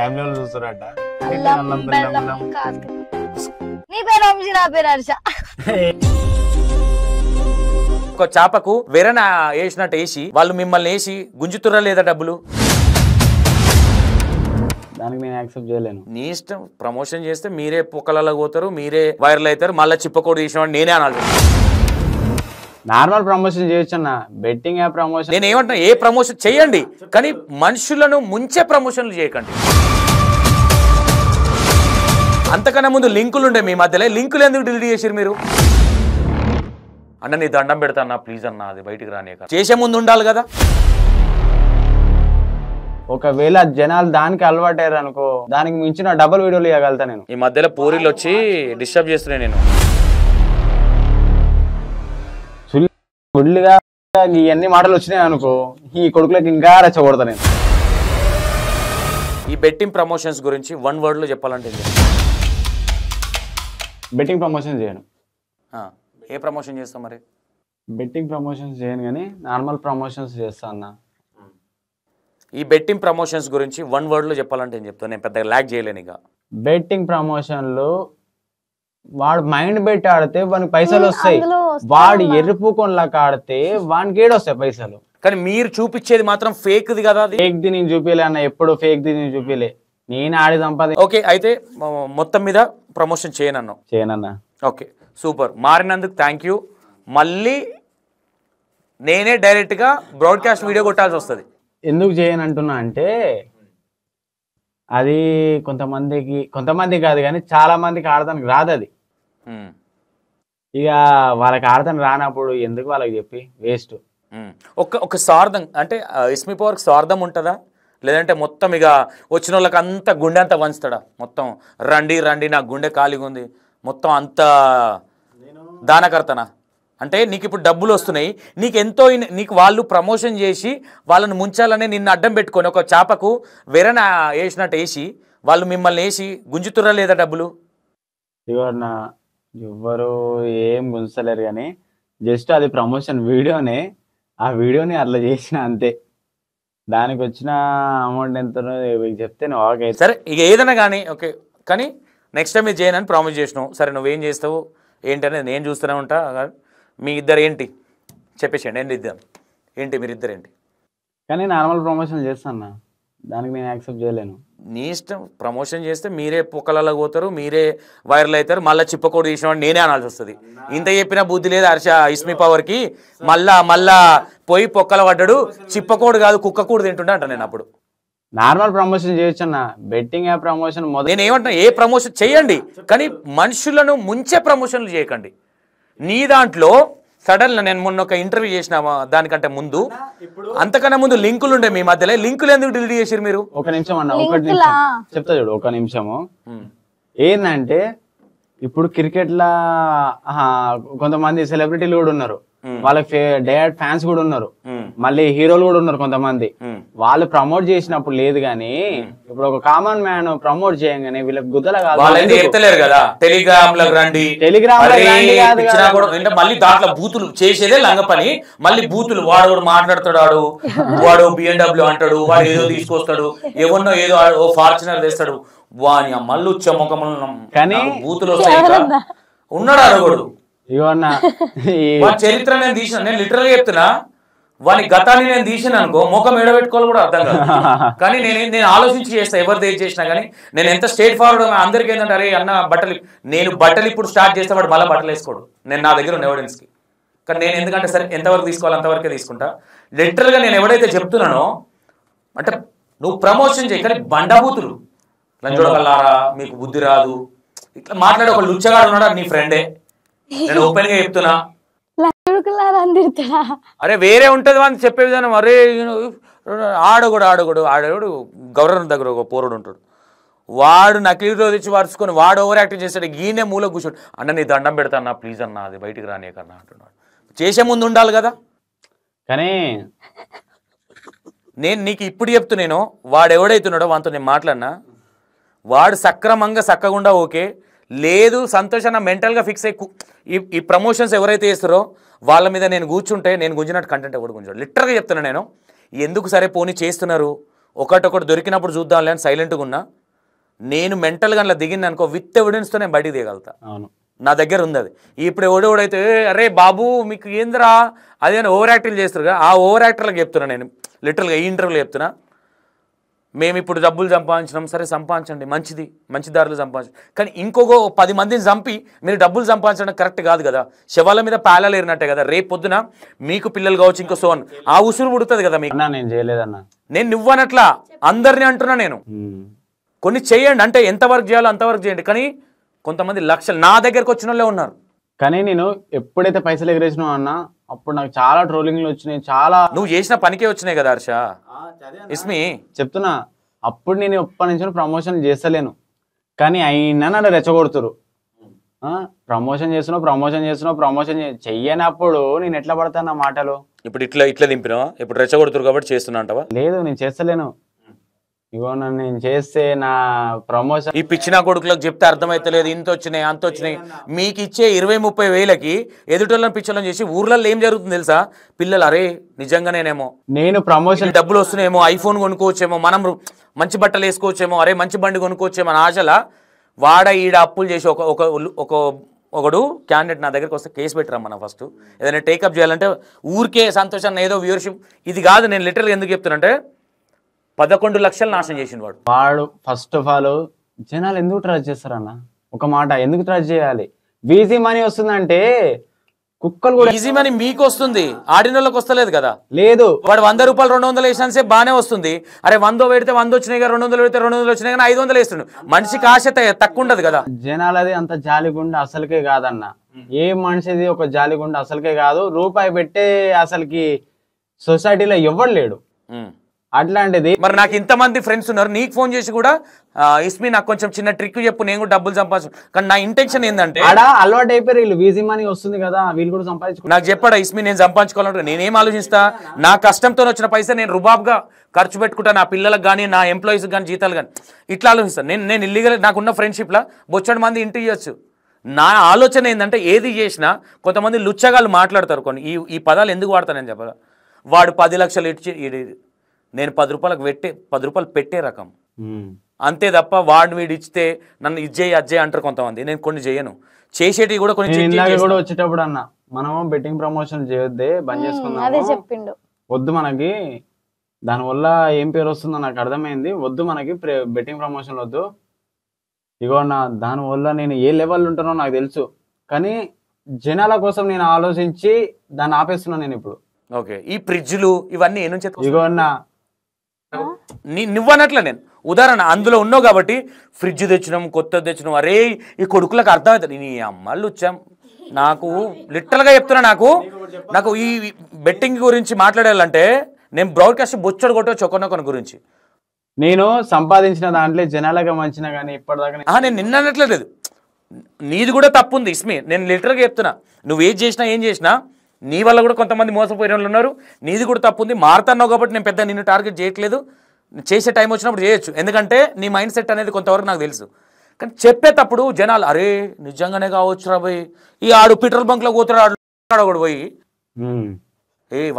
Family వాళ్ళు చూస్తారట. నీ పేరు వంశీ, నా పేరు హర్ష. ఒక చాపకు వెరన వేసినట్టు వేసి వాళ్ళు మిమ్మల్ని వేసి గుంజుతుర్రా లేదా డబ్బులు? దానికి నేను యాక్సెప్ట్ చేయలేను. నీ ఇష్టం. ప్రమోషన్ చేస్తే మీరే పొక్కలలో పోతారు, మీరే వైరల్ అవుతారు, మళ్ళీ చిప్పకోడి చేసిన నేనే అనాలి. నార్మల్ ప్రమోషన్ చేయొచ్చు అన్న, బెట్టింగ్ యాప్ ప్రమోషన్. నేను ఏమంటున్నా, ఏ ప్రమోషన్ చేయండి కానీ మనుషులను ముంచే ప్రమోషన్లు చేయకండి. అంతకన్నా ముందు లింకులు ఉండే మీ మధ్యలో, లింకులు ఎందుకు డిలీట్ చేసిరు మీరు? అన్న నీ దండం పెడతాన్నా ప్లీజ్ అన్న, అది బయటికి రాని చేసే ముందు ఉండాలి కదా. ఒకవేళ జనాలు దానికి అలవాటయ్యారు అనుకో, దానికి మించిన డబుల్ వీడియోలు ఇవ్వగలుగుతా నేను. ఈ మధ్యలో పూరీలు వచ్చి డిస్టర్బ్ చేస్తున్నాయి. నేను గుడ్లుగా ఇవన్నీ మాటలు వచ్చినాయి అనుకో, ఈ కొడుకులకి ఇంకా రెచ్చగొడతా నేను. ఈ బెట్టింగ్ ప్రమోషన్స్ గురించి 1 word లో చెప్పాలంటే బెట్టింగ్ ప్రమోషన్ చేయను. ఏ ప్రమోషన్ చేస్తాం మరి? బెట్టింగ్ ప్రమోషన్స్ చేయను కానీ నార్మల్ ప్రమోషన్స్ చేస్తా అన్న. ఈ బెట్టింగ్ ప్రమోషన్స్ గురించి 1 word లో చెప్పాలంటే ఏం చెప్తాను? నేను పెద్దగా ల్యాక్ చేయలేను. ఇక బెట్టింగ్ ప్రమోషన్లు వాడు మైండ్ బెట్ ఆడితే వానికి పైసలు వస్తాయి, వాడు ఎర్రిపుకొనలాగా ఆడితే వానికి ఏడొస్తాయి పైసలు. కానీ మీరు చూపించేది మాత్రం ఫేక్ది కదా. అది ఫేక్ది నేను చూపించలే అన్న, ఎప్పుడు ఫేక్ది నేను చూపించలే. నేను ఆడి సంపాది. ఓకే, అయితే మొత్తం మీద ప్రమోషన్ చేయనన్నా. ఓకే సూపర్, మారినందుకు థ్యాంక్ యూ. మళ్ళీ నేనే డైరెక్ట్గా బ్రాడ్కాస్ట్ వీడియో కొట్టాల్సి వస్తుంది. ఎందుకు చేయనంటున్నా అంటే, అది కొంతమందికి కాదు కానీ చాలా మందికి ఆడటానికి రాదు. అది ఇక వాళ్ళకి ఆడతానికి రానప్పుడు ఎందుకు వాళ్ళకి చెప్పి వేస్ట్. ఒక స్వార్థం అంటే ఇస్మి పవర్కి స్వార్థం ఉంటుందా? లేదంటే మొత్తం ఇక వచ్చిన వాళ్ళకి అంత గుండె అంతా వంచుతాడా? మొత్తం రండి నా గుండె ఖాళీగా ఉంది మొత్తం అంత దానకర్తనా? అంటే నీకు ఇప్పుడు డబ్బులు వస్తున్నాయి, నీకు వాళ్ళు ప్రమోషన్ చేసి వాళ్ళని ముంచాలనే నిన్ను అడ్డం పెట్టుకొని ఒక చాపకు వెరన వేసినట్టు వేసి వాళ్ళు మిమ్మల్ని వేసి గుంజుతుర్రా లేదా డబ్బులు? ఎవ్వరు ఏం గుంజలేరు కానీ జస్ట్ అది ప్రమోషన్ వీడియోనే, ఆ వీడియోని అట్లా చేసిన అంతే. దానికి వచ్చిన అమౌంట్ ఎంత చెప్తే ఓకే సరే. ఇక ఏదైనా కానీ ఓకే, కానీ నెక్స్ట్ టైం ఇది చేయనని ప్రామిస్ చేసినావు. సరే నువ్వేం చేస్తావు ఏంటనేది నేను చూస్తూనే ఉంటా. మీ ఇద్దరు ఏంటి చెప్పేసేయండి, ఏంటి మీరిద్దరు ఏంటి? కానీ నార్మల్ ప్రమోషన్ చేస్తాను, దానికి నేను యాక్సెప్ట్ చేయలేను. నీ ఇష్టం. ప్రమోషన్ చేస్తే మీరే పొక్కలలో పోతారు, మీరే వైరల్ అవుతారు, మళ్ళీ చిప్పకోడి చేసిన నేనే అనాల్సి వస్తుంది. ఇంత చెప్పినా బుద్ధి లేదు హర్ష ఇస్మి పవర్కి. మళ్ళా పోయి పొక్కల పడ్డాడు, చిప్పకోడు కాదు కుక్క కూడా తింటుండే అంట. నేను అప్పుడు నార్మల్ ప్రమోషన్ చేయొచ్చు అన్న, బెట్టింగ్ యాప్ ప్రమోషన్ నేను ఏమంటున్నా, ఏ ప్రమోషన్ చేయండి కానీ మనుషులను ముంచే ప్రమోషన్లు చేయకండి. నీ దాంట్లో సడన్ నేను మొన్న ఒక ఇంటర్వ్యూ చేసిన, దానికంటే ముందు అంతకన్నా ముందు లింకులు ఉండే మీ మధ్యలో, లింకులు ఎందుకు డిలీట్ చేసారు మీరు? ఒక నిమిషం అన్న, చెప్తా చూడు, ఒక నిమిషము. ఏంటంటే ఇప్పుడు క్రికెట్ లా కొంతమంది సెలబ్రిటీలు కూడా ఉన్నారు, వాళ్ళకి డైరెక్ట్ ఫ్యాన్స్ కూడా ఉన్నారు, మళ్ళీ హీరోలు కూడా ఉన్నారు కొంతమంది. వాళ్ళు ప్రమోట్ చేసినప్పుడు లేదు కానీ ఇప్పుడు ఒక కామన్ మ్యాన్ ప్రమోట్ చేయగానే వీళ్ళకి గుద్దల కదా. టెలిగ్రామ్ మళ్ళీ దాంట్లో బూతులు చేసేదే లంగ పని. మళ్ళీ బూతులు వాడు మాట్లాడతాడు, వాడు BMW అంటాడు, వాడు ఏదో తీసుకొస్తాడు, ఎవరినో ఏదో ఫార్చునర్ తెస్తాడు, వాని మళ్ళీ ముఖములు కానీ బూతులు వస్తాయి. ఉన్నాడు అడగడు. చరిత్ర నేను తీసిన, నేను లిటరల్ గా చెప్తున్నా, వాని గతాన్ని నేను తీసిన అనుకో ముఖం ఏడబెట్టుకోవాలి కూడా అర్థం కాదు. కానీ నేను ఆలోచించి చేస్తా, ఎవరిది ఏది చేసినా కానీ. నేను ఎంత స్ట్రేట్ ఫార్వర్డ్, అందరికీ ఏంటంటే అరే అన్న బట్టలు ఇప్పుడు స్టార్ట్ చేస్తే వాడు మళ్ళీ బట్టలు వేసుకోడు. నేను నా దగ్గర ఉన్న ఎవిడెన్స్ కి. కానీ నేను ఎందుకంటే సరే ఎంతవరకు తీసుకోవాలి అంతవరకే తీసుకుంటా. లిటరల్ గా నేను ఎవడైతే చెప్తున్నానో అంటే నువ్వు ప్రమోషన్ చేయి, కానీ బండబూతులు లంచోడగల్లారా మీకు బుద్ధి రాదు ఇట్లా మాట్లాడే ఒక లుచ్చగాడు ఉన్నాడు, నీ ఫ్రెండే. నేను ఓపెన్ గా చెప్తున్నా. అరే వేరే ఉంటది అని చెప్పే విధానం. అరే ఆడగొడు గవర్నర్ దగ్గర ఒక పోరుడు ఉంటాడు, వాడు నకిలీతో తెచ్చి వరుసుకొని వాడు ఓవర్ యాక్టింగ్ చేస్తాడు, ఈయనే మూల కూర్చోడు. అన్న నీ దండం పెడతాన్నా ప్లీజ్ అన్న, అది బయటికి రానియకన్నా అంటున్నాడు. చేసే ముందు ఉండాలి కదా. కానీ నేను నీకు ఇప్పుడు చెప్తున్నాను, వాడు ఎవడైతున్నాడో వాడితో నేను మాట్లాడినా, వాడు సక్రమంగా సక్కగుండా ఓకే లేదు సంతోషంగా మెంటల్గా ఫిక్స్ అయ్యి ఈ ప్రమోషన్స్ ఎవరైతే చేస్తారో వాళ్ళ మీద నేను కూర్చుంటే నేను గుంజినట్టు కంటెంట్ ఎవడు గుంజాడు. లిటరల్గా చెప్తున్నా నేను. ఎందుకు సరే పోనీ చేస్తున్నారు, ఒకటొకటి దొరికినప్పుడు చూద్దాంలే అని సైలెంట్గా ఉన్నా. నేను మెంటల్గా అలా దిగింది అనుకో, విత్ ఎవిడెన్స్తో నేను బయటికి దిగలుగుతా. నా దగ్గర ఉంది అది. ఇప్పుడు ఎవడెవడైతే అరే బాబు మీకు ఏందిరా అదే ఓవర్ యాక్టింగ్ చేస్తారు, ఆ ఓవర్ యాక్టర్లకు చెప్తున్నా నేను లిటరల్గా ఈ ఇంటర్వ్యూలో చెప్తున్నా. మేము ఇప్పుడు డబ్బులు సంపాదించినాం, సరే సంపాదించండి, మంచిది, మంచి దారులు సంపాదించండి. కానీ ఇంకొక 10 మందిని చంపి మీరు డబ్బులు సంపాదించడం కరెక్ట్ కాదు కదా. శవాల మీద పాలాలు ఏరినట్టే కదా. రేపు పొద్దున మీకు పిల్లలు కావచ్చు, ఇంకో సోన్ ఆ ఉసురు పుడుతుంది కదా మీకు. నేను చేయలేదన్నా, నేను నువ్వనట్లా అందరినీ అంటున్నా నేను. కొన్ని చేయండి అంటే ఎంతవరకు చేయాలో అంతవరకు చేయండి. కానీ కొంతమంది లక్షలు నా దగ్గరకు వచ్చిన వాళ్ళే ఉన్నారు. కానీ నేను ఎప్పుడైతే పైసలు ఎగరేసినావు అన్నా అప్పుడు నాకు చాలా ట్రోలింగ్లు వచ్చినాయి. చాలా నువ్వు చేసిన పనికే వచ్చినాయి కదా హర్ష. ఇస్మి చెప్తున్నా, అప్పుడు నేను ఎప్పటి నుంచి ప్రమోషన్ చేస్తలేను, కానీ అయినా నన్ను రెచ్చగొడుతురు. ప్రమోషన్ చెయ్యనప్పుడు నేను ఎట్లా పడతాను ఆ మాటలు. ఇప్పుడు ఇట్లా దింపినా, ఇప్పుడు రెచ్చగొడుతురు కాబట్టి చేస్తున్నా అంటావా? లేదు, నేను చేస్తలేను. ఇగో నన్ను నేను చేస్తే నా ప్రమోషన్ ఈ పిచ్చిన కొడుకులకు చెప్తే అర్థమైతలేదు. ఇంత వచ్చినాయి అంత వచ్చినాయి. మీకు ఇచ్చే 20-30 వేలకి ఎదుటోళ్ళని పిచ్చోళ్ళని చేసి ఊర్లలో ఏం జరుగుతుంది తెలుసా? పిల్లలు అరే నిజంగానేమో నేను ప్రమోషన్ డబ్బులు వస్తున్నాయేమో, ఐఫోన్ కొనుక్కోవచ్చేమో, మనం మంచి బట్టలు వేసుకోవచ్చేమో, అరే మంచి బండి కొనుక్కోవచ్చేమో అని ఆశల వాడ ఈడ అప్పులు చేసి ఒకడు క్యాండిడేట్ నా దగ్గరికి వస్తే కేసు పెట్టరమ్మా. ఫస్ట్ ఏదైనా టేకప్ చేయాలంటే ఊరికే సంతోషాన్ని ఏదో వ్యూవర్షిప్ ఇది కాదు. నేను లిటరల్గా ఎందుకు చెప్తానంటే 11 లక్షలు నాశనం చేసిన వాడు ఫస్ట్ ఆఫ్ ఆల్ జనాలు ఎందుకు ట్రస్ట్ చేస్తారన్న? ఒక మాట, ఎందుకు ట్రస్ట్ చేయాలి? ఈజీ మనీ వస్తుందంటే కుక్కలు కూడా ఈజీ మనీ మీకు వస్తుంది, ఆడినోళ్ళకి వస్తలేదు కదా. లేదు, వాడు 100 రూపాయలు 200 వేసినంతే బాగానే వస్తుంది. అరే 100 పెడితే 100 వచ్చినాయి, 200 పెడితే 200 వచ్చినాయి, కానీ 500 వేస్తుండు. మనిషికి ఆశ తక్కువ ఉండదు కదా. జనాలది అంత జాలిగుండ అసలుకే కాదన్న. ఏ మనిషిది ఒక జాలిగుండ అసలుకే కాదు. రూపాయి పెట్టే అసలుకి సొసైటీలో ఎవరు లేడు అట్లాంటిది. మరి నాకు ఇంతమంది ఫ్రెండ్స్ ఉన్నారు, నీకు ఫోన్ చేసి కూడా ఇస్మి నాకు కొంచెం చిన్న ట్రిక్ చెప్పు, నేను కూడా డబ్బులు సంపాదించు. కానీ నా ఇంటెన్షన్ ఏంటంటే అలవాటు అయిపోయారు వీళ్ళు, ఈజీ మనీ వస్తుంది కదా వీళ్ళు కూడా సంపాదించుకో. నాకు చెప్పాడా ఇస్మి నేను సంపాదించుకోవాలంటే నేనేం ఆలోచిస్తా? నా కష్టంతో వచ్చిన పైసా నేను రుబాబ్గా ఖర్చు పెట్టుకుంటా, నా పిల్లలకు కానీ నా ఎంప్లాయీస్కి కానీ జీతాలు కానీ ఇట్లా ఆలోచిస్తాను. నేను ఇల్లీగల్ నాకున్న ఫ్రెండ్షిప్లో బొచ్చడి మంది ఇంటి ఇవ్వచ్చు. నా ఆలోచన ఏంటంటే ఏది చేసినా కొంతమంది లుచ్చగాళ్ళు మాట్లాడతారు. కొన్ని ఈ పదాలు ఎందుకు వాడతానని చెప్పాలి. వాడు 10 లక్షలు ఇచ్చి నేను 10 రూపాయలు పెట్టే రకం అంతే తప్ప వాడు వీడు ఇచ్చితే నన్ను ఇజ్జేయి అజ్జేయి అంటారు కొంతమంది. నేను కొన్ని చేయను, చేసేటివి కూడా కొన్ని కూడా వచ్చేటప్పుడు అన్న మనము బెట్టింగ్ ప్రమోషన్ చేయొద్దే, బంద్ చేసుకుందాం, వద్దు మనకి దానివల్ల ఏం పేరు వస్తుందో నాకు అర్థమైంది. వద్దు మనకి బెట్టింగ్ ప్రమోషన్ వద్దు. ఇగో నా దానివల్ల నేను ఏ లెవెల్ ఉంటానో నాకు తెలుసు, కానీ జనాల కోసం నేను ఆలోచించి దాన్ని ఆపేస్తున్నాను నేను ఇప్పుడు. ఓకే, ఈ ఫ్రిడ్జ్లు ఇవన్నీ ఏ నుంచి ఇగో అన్న నువ్వన్నట్లే నేను ఉదాహరణ అందులో ఉన్నావు కాబట్టి ఫ్రిడ్జ్ తెచ్చినాం, కొత్తది తెచ్చినాం. అరే ఈ కొడుకులకు అర్థమవుతుంది. నీ అమ్మళ్ళు వచ్చాం. నాకు లిటరల్గా చెప్తున్నా, నాకు ఈ బెట్టింగ్ గురించి మాట్లాడాలంటే నేను బ్రాడ్కాస్ట్ బొచ్చడు కొట్టవచ్చు ఒకరినొకరి గురించి. నేను సంపాదించిన దాంట్లో జనాలుగా మంచినా కానీ ఇప్పటిదాకా నేను నిన్నట్లేదు. నీది కూడా తప్పు ఉంది ఇస్మి, నేను లిటరల్గా చెప్తున్నా. నువ్వు ఏం చేసినా నీ వల్ల కూడా కొంతమంది మోసపోయిన వాళ్ళు ఉన్నారు. నీది కూడా తప్పు ఉంది. మారుతున్నావు కాబట్టి నేను పెద్ద నిన్ను టార్గెట్ చేయట్లేదు. చేసే టైం వచ్చినప్పుడు చేయొచ్చు, ఎందుకంటే నీ మైండ్ సెట్ అనేది కొంతవరకు నాకు తెలుసు. కానీ చెప్పేటప్పుడు జనాలు అరే నిజంగానే కావచ్చు రా పోయి ఈ ఆడు పెట్రోల్ బంక్లో పోతాడు ఆడు పోయి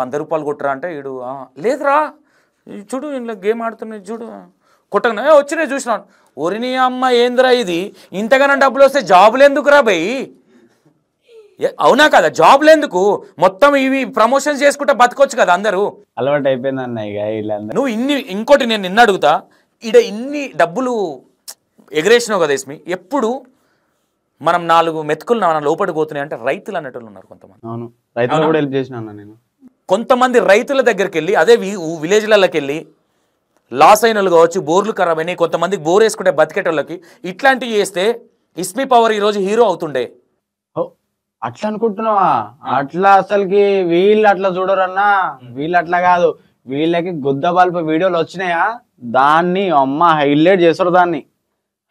100 రూపాయలు కొట్టరా అంటే ఈడు లేదురా చూడు ఇంట్లో గేమ్ ఆడుతున్నాయి చూడు కొట్టగానే వచ్చినాయి చూసినాను. ఒరిని అమ్మ ఏందిరా ఇది, ఇంతగానో డబ్బులు వస్తే జాబులు ఎందుకురా పోయి? అవునా కదా, జాబ్లు ఎందుకు? మొత్తం ఇవి ప్రమోషన్స్ చేసుకుంటే బతకొచ్చు కదా అందరూ. అలవాటు అయిపోయింది అన్నయ్య. నువ్వు ఇంకోటి నేను నిన్న అడుగుతా, ఇన్ని డబ్బులు ఎగరేసినావు కదా ఇస్మి, ఎప్పుడు మనం 4 మెతుకులు నా లోపలికి పోతున్నాయి అంటే రైతులు అనేటోళ్ళు ఉన్నారు కొంతమంది. అవును, రైతులు కూడా హెల్ప్ చేసినా నేను. కొంతమంది రైతుల దగ్గరికి వెళ్ళి అదే విలేజ్లకి వెళ్ళి లాస్ అయిన వాళ్ళు కావచ్చు, బోర్లు ఖరాబ్ అయినాయి, కొంతమందికి బోర్ వేసుకుంటే బతికేటోళ్ళకి ఇట్లాంటివి చేస్తే ఇస్మి పవర్ ఈరోజు హీరో అవుతుండే. అట్లా అనుకుంటున్నావా? అట్లా అసలుకి వీళ్ళు అట్లా చూడరన్నా. వీళ్ళు అట్లా కాదు, వీళ్ళకి గుద్ద బాల్ప వీడియోలు వచ్చినాయా దాన్ని అమ్మ హైలైట్ చేస్తారు. దాన్ని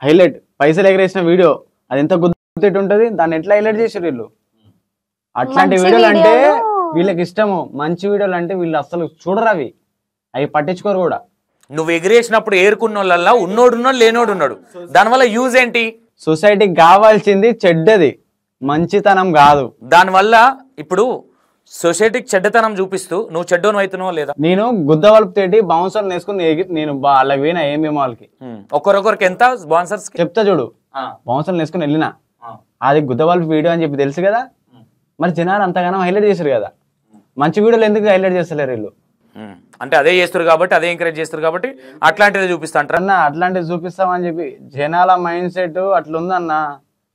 హైలైట్ పైసలు ఎగరేసిన వీడియో అది ఎంత గుర్తు ఉంటది, దాన్ని ఎట్లా హైలైట్ చేసారు వీళ్ళు. అట్లాంటి వీడియోలు అంటే వీళ్ళకి ఇష్టము. మంచి వీడియోలు అంటే వీళ్ళు అసలు చూడరు, అవి పట్టించుకోరు కూడా. నువ్వు ఎగిరేసినప్పుడు ఏరుకున్న వాళ్ళ ఉన్నోడున్నాడు లేనోడు ఉన్నాడు, దానివల్ల యూజ్ ఏంటి? సొసైటీకి కావాల్సింది చెడ్డది, మంచితనం కాదు. దానివల్ల ఇప్పుడు సొసైటీకి చెడ్డతనం చూపిస్తూ నువ్వు చెడ్డోను అవుతున్నావో లేదా? నేను గుద్దవల్పు తేటి బౌన్సర్లు వేసుకుని నేను వాళ్ళకి పోయినా ఏమి వాళ్ళకి ఒకరొకరికి ఎంత స్పాన్సర్స్ చెప్తా చూడు. బౌన్సర్లు వేసుకుని వెళ్ళినా అది గుద్దవల్పు వీడియో అని చెప్పి తెలుసు కదా, మరి జనాలు అంతగానో హైలైట్ చేశారు కదా, మంచి వీడియోలు ఎందుకు హైలైట్ చేస్తలేరు వీళ్ళు? అంటే అదే చేస్తారు కాబట్టి, అదే ఎంకరేజ్ చేస్తారు కాబట్టి అట్లాంటిది చూపిస్తా అంటారు అన్న. అట్లాంటివి చూపిస్తామని చెప్పి జనాల మైండ్ సెట్ అట్లుందన్న.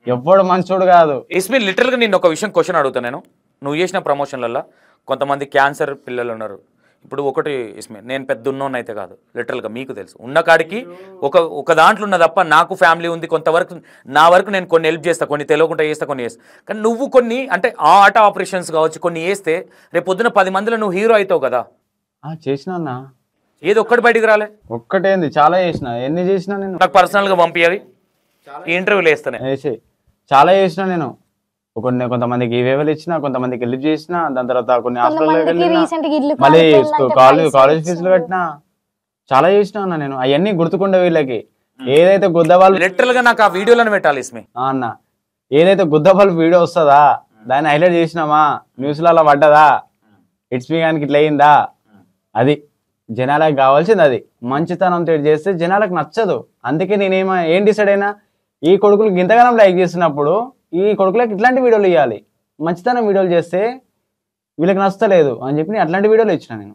ఎవ్వడు మంచోడు కాదు. ఇస్మి లిటరల్గా నేను ఒక విషయం క్వశ్చన్ అడుగుతాను. నేను నువ్వు చేసిన ప్రమోషన్లలో కొంతమంది క్యాన్సర్ పిల్లలు ఉన్నారు. ఇప్పుడు ఒకటి ఇస్మి, నేను పెద్ద ఉన్నోన్ అయితే కాదు, లిటరల్గా మీకు తెలుసు ఉన్న కాడికి ఒక దాంట్లో ఉన్న తప్ప నాకు ఫ్యామిలీ ఉంది, కొంతవరకు నా వరకు నేను కొన్ని హెల్ప్ చేస్తా, కొన్ని తెలియకుండా చేస్తా, కొన్ని చేస్తా. కానీ నువ్వు కొన్ని అంటే ఆట ఆపరేషన్స్ కావచ్చు కొన్ని చేస్తే రేపు పొద్దున 10 మందిలో నువ్వు హీరో అవుతావు కదా. చేసినా అన్న, ఏది ఒక్కటి బయటికి రాలే? ఒక్కటేంది, చాలా చేసిన. ఎన్ని చేసినా నేను? నాకు పర్సనల్గా పంపించాలి, ఈ ఇంటర్వ్యూలు వేస్తానే. చాలా చేసిన నేను. కొంతమందికి ఈవేవలు ఇచ్చిన, కొంతమందికి హెల్ప్ చేసిన, దాని తర్వాత కొన్ని హాస్పిటల్ మళ్ళీ కాలేజ్ ఫీజులు కట్టినా, చాలా చేసిన అన్న నేను. అవన్నీ గుర్తుకుండే వీళ్ళకి. ఏదైతే గుద్దవాళ్ళు లిటరల్ గా నాకు ఆ వీడియోలను పెట్టాలి ఇస్మి అన్న, ఏదైతే గుద్దవాళ్ళు వీడియో వస్తుందా దాన్ని హైలైట్ చేసినామా, న్యూస్లలో పడ్డదా, ఇట్స్ మీ గానికి ఇట్లా అయిందా, అది జనాలకు కావాల్సింది. అది మంచితనం తోటి చేస్తే జనాలకు నచ్చదు. అందుకే ఏం డిసైడ్ అయినా, ఈ కొడుకులకు ఇంతగానం లైక్ చేసినప్పుడు ఈ కొడుకులకు ఇట్లాంటి వీడియోలు ఇవ్వాలి. మంచితనం వీడియోలు చేస్తే వీళ్ళకి నచ్చలేదు అని చెప్పి నేను అట్లాంటి వీడియోలు ఇచ్చిన. నేను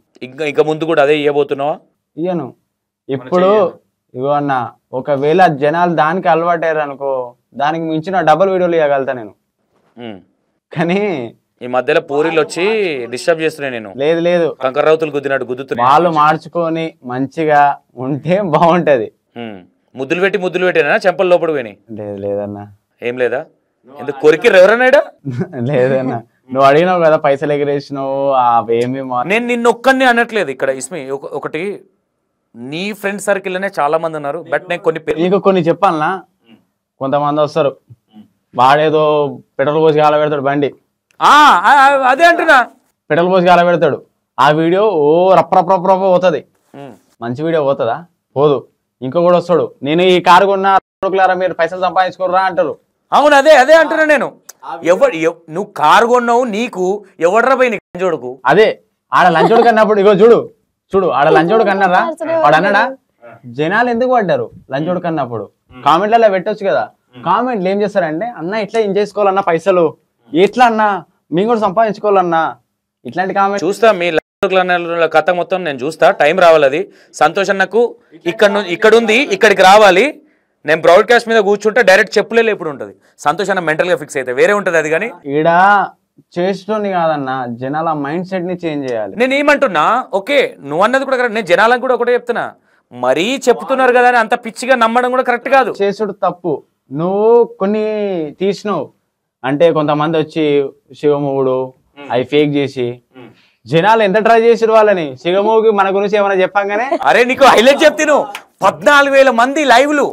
ఇంకా ముందు కూడా అదే ఇవ్వబోతున్నావా? ఇయ్యను. ఇప్పుడు ఇగో అన్న, ఒకవేళ జనాలు దానికి అలవాటయ్యారు అనుకో, దానికి మించిన డబుల్ వీడియోలు ఇవ్వగలుగుతా నేను. కానీ ఈ మధ్యలో పూరీలు వచ్చి డిస్టర్బ్ చేస్తున్నాయి. నేను లేదు కంకర్రౌతులు గుద్దినట్టు గుద్దుతున్నా. వాళ్ళు మార్చుకొని మంచిగా ఉంటే బాగుంటది. ముద్దులు పెట్టినా చెంపలు లోపడి పోయినాయి? లేదన్నా. ఏం లేదా? ఎందుకు కొరికి ఎవరన్నాడా? లేదన్నా, నువ్వు అడిగినావు కదా, పైసలు ఎగరేసినావు ఏమి. నేను నిన్నొక్కడిని అనట్లేదు ఇక్కడ ఇస్మి. ఒకటి నీ ఫ్రెండ్ సర్కిల్లోనే చాలా మంది ఉన్నారు. బట్ నేను కొన్ని చెప్పాలనా, కొంతమంది వస్తారు, వాడేదో పెట్రోల్ పోసి గాల పెడతాడు బండి. అదే అంటున్నా, పెట్రోల్ పోసి గాల పెడతాడు. ఆ వీడియో రప్ప పోతుంది. మంచి వీడియో పోతుందా? పోదు. ఇంకో కూడా వస్తాడు, నేను ఈ కారు కొన్నా, మీరు పైసలు సంపాదించుకోరా అంటారు. అవును, అదే అంటున్నా నేను. నువ్వు కారు కొన్నావు, నీకు ఎవడరా పోయి నీ లంచోడుకు? అదే ఆడ లంచోడు కన్నప్పుడు ఇగో చూడు ఆడ లంచోడు కన్నారా, వాడు అన్నాడా? జనాలు ఎందుకు పడ్డారు లంచోడు కన్నప్పుడు? కామెంట్లలో పెట్టొచ్చు కదా. కామెంట్లు ఏం చేస్తారంటే, అన్న ఇట్లా ఏం చేసుకోవాలన్నా, పైసలు ఎట్లా అన్నా, మేము కూడా సంపాదించుకోవాలన్నా, ఇట్లాంటి కామెంట్ చూస్తా. మీ కథ మొత్తం నేను చూస్తా. టైం రావాలి. అది సంతోష్ అన్నకు ఇక్కడుంది, ఇక్కడికి రావాలి. నేను బ్రాడ్కాస్ట్ మీద కూర్చుంటే డైరెక్ట్ చెప్పులే ఎప్పుడు ఉంటుంది. సంతోష్ అన్న మెంటల్ గా ఫిక్స్ అయితే వేరే ఉంటుంది. అది కానీ ఈడ చేస్తుంది కాదన్న, జనాల మైండ్ సెట్ ని చేంజ్ చేయాలి. నేను ఏమంటున్నా, ఓకే నువ్వు అన్నది కూడా కరెక్ట్. నేను జనాలకు కూడా ఒకటే చెప్తున్నా, మరీ చెప్తున్నారు కదా అని అంత పిచ్చిగా నమ్మడం కూడా కరెక్ట్ కాదు. చేసుడు తప్పు. నువ్వు కొన్ని తీసినావు అంటే, కొంతమంది వచ్చి శివమూడు అవి ఫేక్ చేసి జనాలు ఎంత ట్రై చేసారు వాళ్ళని. శివమూకి మన గురించి ఏమైనా చెప్పంగానే, అరే నీకు హైలైట్ చెప్తాను, 14,000 మంది లైవ్లు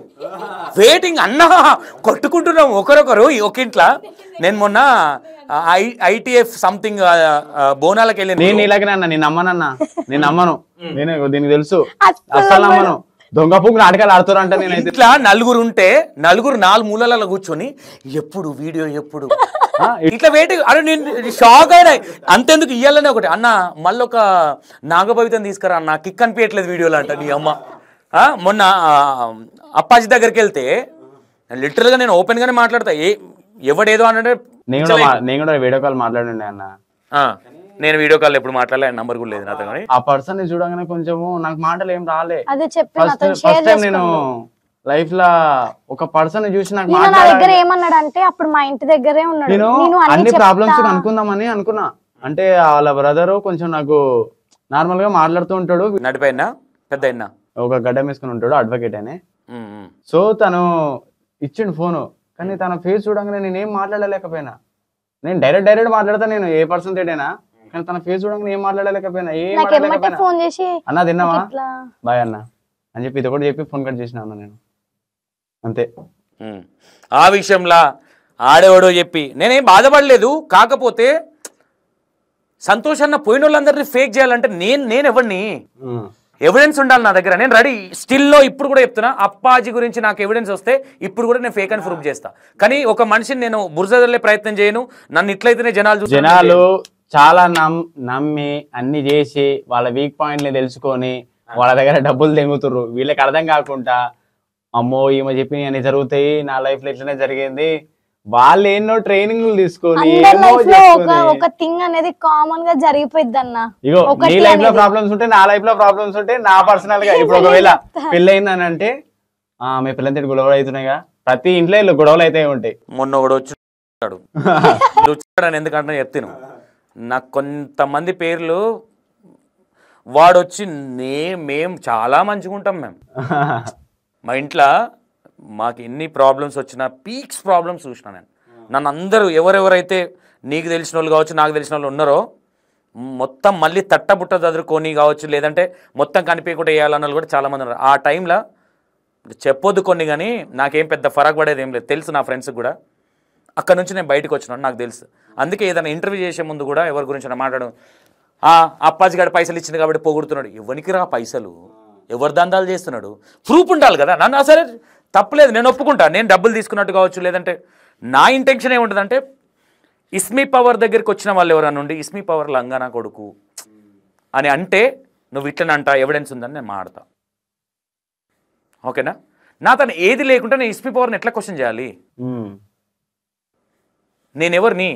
వెయిటింగ్ అన్నా, కొట్టుకుంటున్నాం ఒకరొకరు ఒక ఇంట్లో. నేను మొన్న ITF సంథింగ్ బోనాలకు వెళ్ళి, నేను ఇలాగనే అన్నా, నేను నమ్మనన్నా, నేను నమ్మను, నేను దీనికి తెలుసు అస్సలు నమ్మను. దొంగ పువ్వు నాటకాలు ఆడుతారంట. నేను ఇట్లా నలుగురు ఉంటే, నలుగురు 4 మూలలలో కూర్చొని ఎప్పుడు వీడియో ఎప్పుడు ఇట్లా వెయిటింగ్. అరే నేను షాక్ అయినా. అంతెందుకు ఇయ్యాలనే ఒకటి అన్న, మళ్ళీ ఒక నాగభవితం తీసుకురా అన్న, కిక్ అనిపించట్లేదు వీడియోలో అంట. నీ అమ్మ మొన్న అప్పాజీ దగ్గరికి వెళ్తే లిటరల్ గా నేను ఓపెన్ గానే మాట్లాడతా. ఎవడేదో అంటే నేను కూడా వీడియో కాల్ మాట్లాడండి అన్న. నేను వీడియో కాల్ ఎప్పుడు మాట్లాడలే, నంబర్ కూడా లేదు నాతో. కానీ ఆ పర్సన్ ని చూడగానే కొంచెం నాకు మాటలు ఏం రాలే. ఫస్ట్ టైం నేను లైఫ్ లా ఒక పర్సన్ చూసి నాకు ఏమన్నాడంటే, అప్పుడు మా ఇంటి దగ్గరే ఉన్నాడు. నేను అన్ని ప్రాబ్లమ్స్ అనుకుందామని అనుకున్నా. అంటే వాళ్ళ బ్రదర్ కొంచెం నాకు నార్మల్ గా మాట్లాడుతూ ఉంటాడు. నడిపోయినా పెద్ద ఒక గడ్డ వేసుకుని ఉంటాడు, అడ్వకేట్ అని. సో తను ఇచ్చిండు ఫోను, కానీ తన ఫేస్ చూడగానే నేనేం మాట్లాడలేకపోయినా. నేను డైరెక్ట్ మాట్లాడతా నేను ఏ పర్సన్ తోటైనా, కానీ తన ఫేస్ చూడగానే ఏం మాట్లాడలేకపోయినా. అన్న తిన్నావా, బాయ్ అన్న అని చెప్పి ఇది కూడా చెప్పి ఫోన్ కట్ చేసిన అన్న నేను. అంతే. ఆ విషయంలో ఆడేవాడో చెప్పి నేనేం బాధపడలేదు. కాకపోతే సంతోష్ అన్న పోయిన వాళ్ళందరినీ ఫేక్ చేయాలంటే నేను ఎవరిని, ఎవిడెన్స్ ఉండాలి నా దగ్గర. నేను రెడీ స్టిల్లో ఇప్పుడు కూడా చెప్తున్నా, అప్పాజీ గురించి నాకు ఎవిడెన్స్ వస్తే ఇప్పుడు కూడా నేను ఫేక్ అని ప్రూఫ్ చేస్తా. కానీ ఒక మనిషిని నేను బురదలే ప్రయత్నం చేయను. నన్ను ఇట్లయితేనే జనాలు చాలా నమ్మి అన్ని చేసి వాళ్ళ వీక్ పాయింట్ని తెలుసుకొని వాళ్ళ దగ్గర డబ్బులు తెంగుతుర్రు. వీళ్ళకి అర్థం కాకుండా అమ్మో ఈమె చెప్పి అన్ని జరుగుతాయి, నా లైఫ్ లో ఇట్లనే జరిగింది, వాళ్ళు ఎన్నో ట్రైనింగ్లు తీసుకొని అందరి లైఫ్ లో ఒక థింగ్ అనేది కామన్ గా జరిగిపోయింది అన్న. ఇగో నీ లైఫ్ లో ప్రాబ్లమ్స్ ఉంటే, నా లైఫ్ లో ప్రాబ్లమ్స్ ఉంటే, నా పర్సనల్ గా ఇప్పుడు ఒకవేళ పెళ్ళయిందని అంటే మీ పిల్లలతో గొడవలు అవుతున్నాయిగా, ప్రతి ఇంట్లో ఇల్లు గొడవలు అయితే ఉంటాయి. మొన్న ఒకడు వచ్చాడు వచ్చాడని ఎందుకంటే చెప్తాను, నాకు కొంతమంది పేర్లు వాడొచ్చి మేము చాలా మంచిగా ఉంటాం మేము. మా ఇంట్లో మాకు ఎన్ని ప్రాబ్లమ్స్ వచ్చినా పీక్స్ ప్రాబ్లమ్స్ చూసిన నేను. నన్ను అందరూ ఎవరెవరైతే నీకు తెలిసిన వాళ్ళు కావచ్చు, నాకు తెలిసిన వాళ్ళు ఉన్నారో మొత్తం మళ్ళీ తట్టబుట్ట చదువుకొని కావచ్చు, లేదంటే మొత్తం కనిపించకుండా వేయాలన్న వాళ్ళు కూడా చాలామంది ఉన్నారు. ఆ టైంలో చెప్పొద్దు కొన్ని, కానీ నాకేం పెద్ద ఫరక్ పడేది ఏం లేదు, తెలుసు నా ఫ్రెండ్స్కి కూడా. అక్కడ నుంచి నేను బయటకు వచ్చినాను, నాకు తెలుసు. అందుకే ఏదైనా ఇంటర్వ్యూ చేసే ముందు కూడా ఎవరి గురించి మాట్లాడడం, అప్పాజీ గారు పైసలు ఇచ్చింది కాబట్టి పొగుడుతున్నాడు, ఎవరికి రా పైసలు, ఎవరు దందాలు చేస్తున్నాడు, ప్రూఫ్ ఉండాలి కదా. నన్ను సరే తప్పలేదు, నేను ఒప్పుకుంటా, నేను డబ్బులు తీసుకున్నట్టు కావచ్చు, లేదంటే నా ఇంటెన్షన్ ఏముంటుందంటే ఇస్మీ పవర్ దగ్గరికి వచ్చిన వాళ్ళు ఎవరన్నా ఉండి ఇస్మీ పవర్ లంగానా కొడుకు అని అంటే నువ్వు ఇట్లనంట ఎవిడెన్స్ ఉందని నేను మాడతా, ఓకేనా. నా తను ఏది లేకుంటే నేను ఇస్మీ పవర్ని ఎట్లా క్వశ్చన్ చేయాలి? నేను ఎవరిని?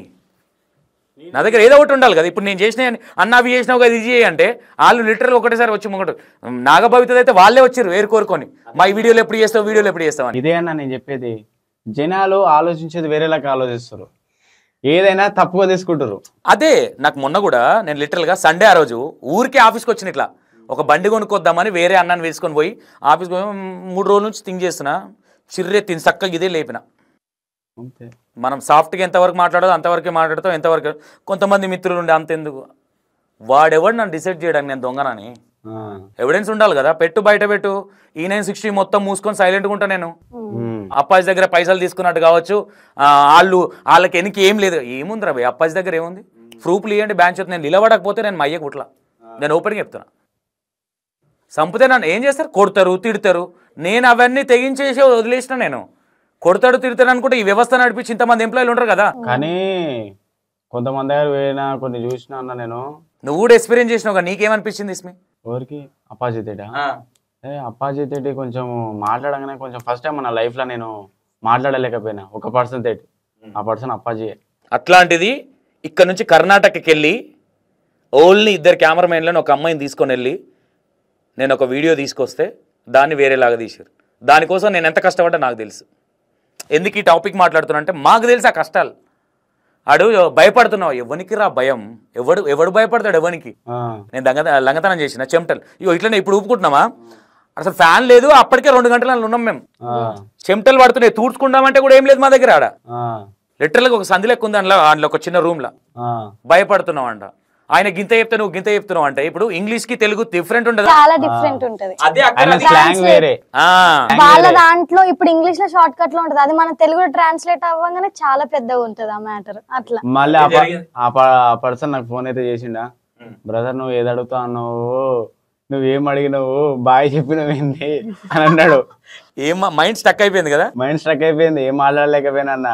నా దగ్గర ఏదో ఒకటి ఉండాలి కదా. ఇప్పుడు నేను చేసిన అన్న అవి చేసినావు కదా ఇది అంటే వాళ్ళు లిటరల్ ఒకటేసారి వచ్చి ముంగట నాగభవిత అయితే వాళ్ళే వచ్చారు వేరు కోరుకొని, మా ఈ వీడియోలు ఎప్పుడు చేస్తావు, వీడియోలు ఎప్పుడు చేస్తావు అని. ఇదే అన్న నేను చెప్పేది, జనాలు ఆలోచించేది వేరేలాగా ఆలోచిస్తారు, ఏదైనా తప్పుగా తీసుకుంటారు. అదే నాకు మొన్న కూడా నేను లిటరల్గా సండే ఆ రోజు ఊరికి ఆఫీస్కి వచ్చిన, ఇట్లా ఒక బండి కొనుక్కొద్దామని వేరే అన్నాన్ని వేసుకొని పోయి ఆఫీస్కి 3 రోజుల నుంచి థింక్ చేస్తున్నా, చిర్రే తిని చక్కగా ఇదే లేపిన. మనం సాఫ్ట్గా ఎంతవరకు మాట్లాడదో అంతవరకే మాట్లాడతాం, ఎంతవరకు కొంతమంది మిత్రులు ఉండే అంతెందుకు, వాడెవడు నన్ను డిసైడ్ చేయడానికి నేను దొంగనని ఎవిడెన్స్ ఉండాలి కదా. పెట్టు బయట పెట్టు, ఈ 960 మొత్తం మూసుకొని సైలెంట్గా ఉంటా నేను. అప్పాజీ దగ్గర పైసలు తీసుకున్నట్టు కావచ్చు, వాళ్ళకి ఎనికి ఏం లేదు, ఏముందిరా భయ్ అప్పాజీ దగ్గర ఏముంది, ప్రూఫ్లు ఇవ్వండి బ్యాంక్ చేత. నేను నిలబడకపోతే నేను మయ్య కుట్లా, నేను ఓపెన్గా చెప్తున్నా. సంపితే నన్ను ఏం చేస్తారు, కొడతారు తిడతారు, నేను అవన్నీ తెగించేసి వదిలేసిన. నేను కొడతాడు తిడతాడు అనుకుంటే ఈ వ్యవస్థ నడిపించి ఇంతమంది ఎంప్లాయీలు ఉంటారు కదా. కానీ కొంతమంది దగ్గర పోయినా కొన్ని చూసినా అన్న నేను. నువ్వు కూడా ఎక్స్పీరియన్స్ చేసినావు కదా, నీకేమనిపించింది ఇస్మి? ఎవరికి? అప్పాజీ తేట. అప్పాజీ తేటి కొంచెం మాట్లాడగానే కొంచెం ఫస్ట్ టైం నా లైఫ్ లో నేను మాట్లాడలేకపోయినా ఒక పర్సన్ తోటి, ఆ పర్సన్ అప్పాజీ. అట్లాంటిది ఇక్కడ నుంచి కర్ణాటకకి వెళ్ళి ఓన్లీ 2 కెమెరామెన్లను ఒక అమ్మాయిని తీసుకొని వెళ్ళి నేను ఒక వీడియో తీసుకొస్తే దాన్ని వేరేలాగా తీశారు. దానికోసం నేను ఎంత కష్టపడ్డా నాకు తెలుసు. ఎందుకు ఈ టాపిక్ మాట్లాడుతున్నా అంటే మాకు తెలుసు ఆ కష్టాలు. ఆడు భయపడుతున్నావు, ఎవరికి రా భయం, ఎవడు భయపడతాడు ఎవరికి? నేను లంగతనం చేసిన చెమటలు ఇగో ఇట్లనే ఇప్పుడు ఊపుకుంటున్నామా, అసలు ఫ్యాన్ లేదు, అప్పటికే 2 గంటలు ఉన్నాం మేము, చెమటలు పడుతున్నాయి, తూడ్చుకుంటామంటే కూడా ఏం లేదు మా దగ్గర. ఆడ లిటరల్గా ఒక సంధి లెక్క ఉంది, అందులో ఒక చిన్న రూమ్ లా భయపడుతున్నావు అంట. ఆయన గింత చెప్తే నువ్వు గింత చెప్తున్నావు అంటే ఇప్పుడు ఇంగ్లీష్ కి తెలుగు డిఫరెంట్ ఉంటుంది, చాలా డిఫరెంట్ ఉంటది. వాళ్ళ దాంట్లో ఇప్పుడు ఇంగ్లీష్ లో షార్ట్ కట్ లో ఉంటది, అది మన తెలుగు ట్రాన్స్లేట్ అవ్వగానే చాలా పెద్దగా ఉంటది ఆ మ్యాటర్. అట్లా మళ్ళీ ఆ పర్సన్ నాకు ఫోన్ అయితే చేసిండా, బ్రదర్ నువ్వు ఏది అడుగుతా అన్నావు, నువ్వేం అడిగినావు, బాయ్ చెప్పినవు ఏంది అని అన్నాడు. ఏం మైండ్ స్టక్ అయిపోయింది కదా, మైండ్ స్ట్రక్ అయిపోయింది, ఏం మాట్లాడలేకపోయినా అన్న.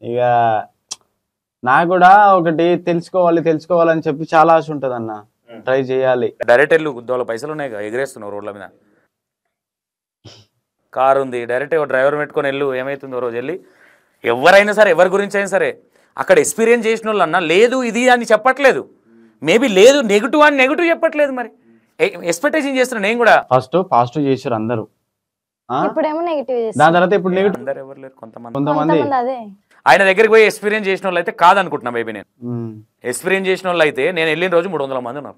ఇక నాకు కూడా ఒకటి తెలుసుకోవాలని చెప్పి చాలా ఆశ ఉంటది అన్న, ట్రై చేయాలి. డైరెక్ట్ వెళ్ళు, వాళ్ళ పైసలు ఉన్నాయి కదా, ఎగరేస్తున్నావు రోడ్ల మీద, కారు ఉంది, డైరెక్ట్ డ్రైవర్ పెట్టుకొని వెళ్ళు, ఏమవుతుందో రోజు వెళ్ళి. ఎవరైనా సరే ఎవరి గురించి అయినా సరే అక్కడ ఎక్స్పీరియన్స్ చేసిన వాళ్ళు అన్న లేదు ఇది అని చెప్పట్లేదు, మేబీ లేదు నెగిటివ్ అని నెగిటివ్ చెప్పట్లేదు, మరి ఎక్స్పెక్టేషన్ చేస్తున్నా నేను కూడా. ఫస్ట్ పాజిటివ్ చేశారు అందరూ, ఇప్పుడేమో నెగిటివ్ చేస్తారు, దాని తర్వాత ఇప్పుడు నెగిటివ్. అందరు ఎవరు లేరు, కొంతమంది. ఆయన దగ్గరికి పోయి ఎక్స్పీరియన్స్ చేసిన వాళ్ళు అయితే కాదనుకుంటున్నా మేబీ. నేను ఎక్స్పీరియన్స్ చేసిన వాళ్ళు అయితే నేను వెళ్ళిన రోజు 300 మంది ఉన్నారు,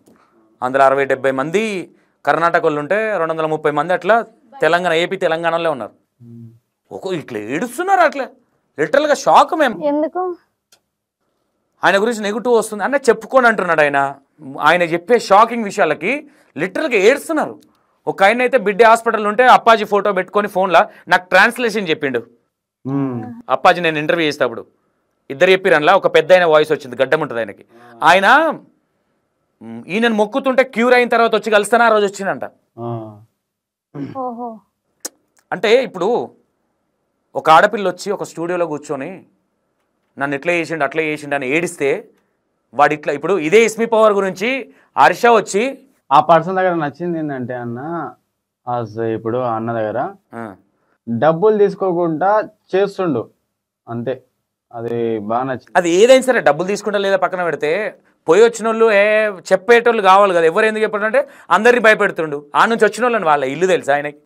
అందులో 60-70 మంది కర్ణాటక వాళ్ళు ఉంటే 230 మంది అట్లా తెలంగాణ ఏపీ తెలంగాణలో ఉన్నారు. ఇట్లా ఏడుస్తున్నారు, అట్లా లిటరల్గా షాక్ మేము. ఎందుకు ఆయన గురించి నెగిటివ్ వస్తుంది అన్న చెప్పుకొని అంటున్నాడు ఆయన. ఆయన చెప్పే షాకింగ్ విషయాలకి లిటరల్గా ఏడుస్తున్నారు. ఒక ఆయన అయితే బిడ్డ హాస్పిటల్ ఉంటే అప్పాజీ ఫోటో పెట్టుకొని ఫోన్లో నాకు ట్రాన్స్లేషన్ చెప్పిండు. అప్పాజీ నేను ఇంటర్వ్యూ చేసేటప్పుడు ఇద్దరు చెప్పిరన్లా, ఒక పెద్ద అయిన వాయిస్ వచ్చింది, గడ్డం ఉంటుంది ఆయనకి. ఆయన ఈయనను మొక్కుతుంటే క్యూర్ అయిన తర్వాత వచ్చి కలుస్తాను, ఆ రోజు వచ్చిందంట. అంటే ఇప్పుడు ఒక ఆడపిల్ల వచ్చి ఒక స్టూడియోలో కూర్చొని నన్ను ఇట్లా చేసిండు అట్లా చేసిండు అని ఏడిస్తే వాడు ఇట్లా ఇప్పుడు ఇదే ఇస్మి పవర్ గురించి హర్ష వచ్చి ఆ పర్సన్ దగ్గర నచ్చింది ఏంటంటే అన్న ఇప్పుడు అన్న దగ్గర డబ్బులు తీసుకోకుండా చేస్తుండు అంతే, అది బాగా నచ్చింది. అది ఏదైనా సరే డబ్బులు తీసుకుంటా లేదా పక్కన పెడితే పోయి వచ్చిన వాళ్ళు చెప్పేటోళ్ళు కావాలి కదా. ఎవరు ఎందుకు చెప్పారంటే అందరికి భయపెడుతుండు. ఆ నుంచి వచ్చిన వాళ్ళని వాళ్ళ ఇల్లు తెలుసు ఆయనకి.